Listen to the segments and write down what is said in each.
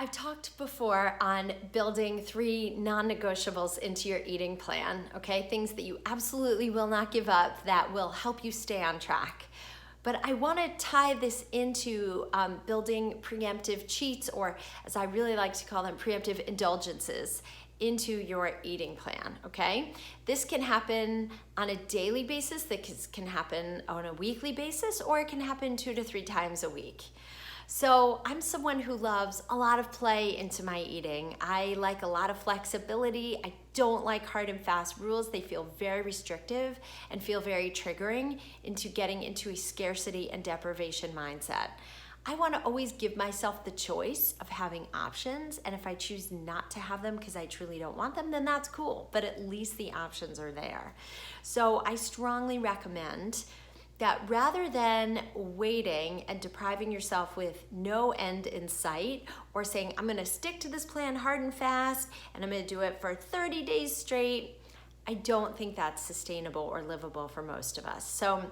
I've talked before on building 3 non-negotiables into your eating plan, okay? Things that you absolutely will not give up that will help you stay on track. But I want to tie this into building preemptive cheats, or as I really like to call them, preemptive indulgences into your eating plan, okay? This can happen on a daily basis, this can happen on a weekly basis, or it can happen 2 to 3 times a week. So I'm someone who loves a lot of play into my eating. I like a lot of flexibility. I don't like hard and fast rules. They feel very restrictive and feel very triggering into getting into a scarcity and deprivation mindset. I want to always give myself the choice of having options, and if I choose not to have them because I truly don't want them, then that's cool, but at least the options are there. So I strongly recommend that rather than waiting and depriving yourself with no end in sight, or saying, I'm gonna stick to this plan hard and fast, and I'm gonna do it for 30 days straight, I don't think that's sustainable or livable for most of us. So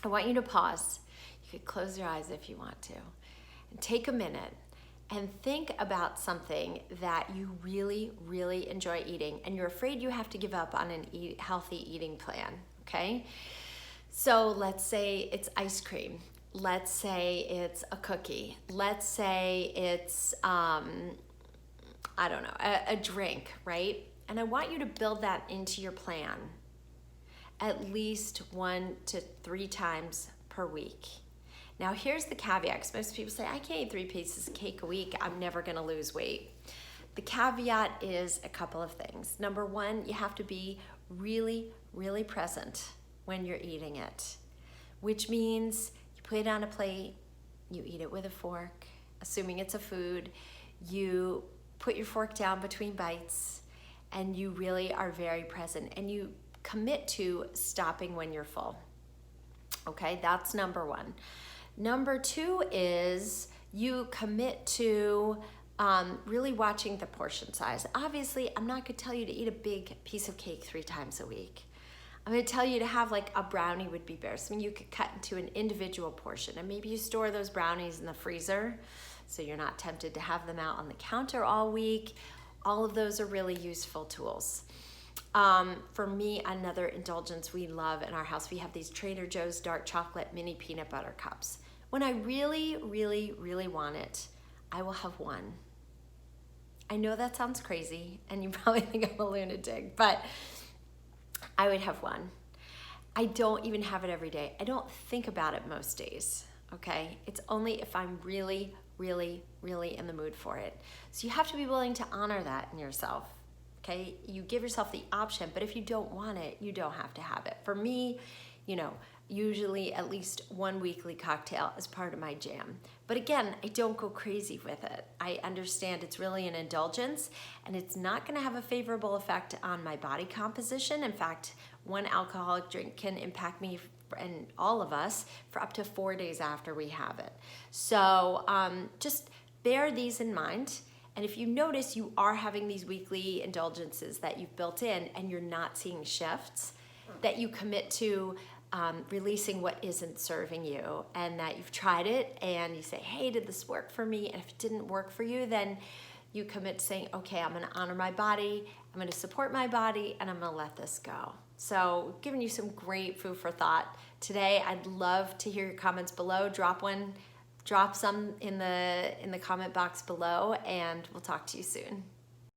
I want you to pause. You could close your eyes if you want to, and take a minute and think about something that you really, really enjoy eating, and you're afraid you have to give up on a healthy eating plan, okay? So let's say it's ice cream. Let's say it's a cookie. Let's say it's, I don't know, a drink, right? And I want you to build that into your plan at least 1 to 3 times per week. Now here's the caveat, 'cause most people say, I can't eat 3 pieces of cake a week. I'm never gonna lose weight. The caveat is a couple of things. Number 1, you have to be really, really present when you're eating it, which means you put it on a plate, you eat it with a fork, assuming it's a food, you put your fork down between bites, and you really are very present, and you commit to stopping when you're full. Okay, that's number 1. Number 2 is you commit to really watching the portion size. Obviously, I'm not gonna tell you to eat a big piece of cake 3 times a week. I'm gonna tell you to have like a brownie would be better. So you could cut into an individual portion, and maybe you store those brownies in the freezer so you're not tempted to have them out on the counter all week. All of those are really useful tools. For me, another indulgence we love in our house, we have these Trader Joe's dark chocolate mini peanut butter cups. When I really, really, really want it, I will have one. I know that sounds crazy, and you probably think I'm a lunatic, but I would have one. I don't even have it every day. I don't think about it most days, okay? It's only if I'm really, really, really in the mood for it. So you have to be willing to honor that in yourself, okay? You give yourself the option, but if you don't want it, you don't have to have it. For me, usually at least 1 weekly cocktail is part of my jam. But again, I don't go crazy with it. I understand it's really an indulgence, and it's not gonna have a favorable effect on my body composition. In fact, 1 alcoholic drink can impact me and all of us for up to 4 days after we have it. So just bear these in mind. And if you notice you are having these weekly indulgences that you've built in and you're not seeing shifts, that you commit to releasing what isn't serving you, and that you've tried it and you say, hey, did this work for me? And if it didn't work for you, then you commit to saying, okay, I'm gonna honor my body, I'm gonna support my body, and I'm gonna let this go. So giving you some great food for thought today. I'd love to hear your comments below. Drop some in the comment box below, and we'll talk to you soon.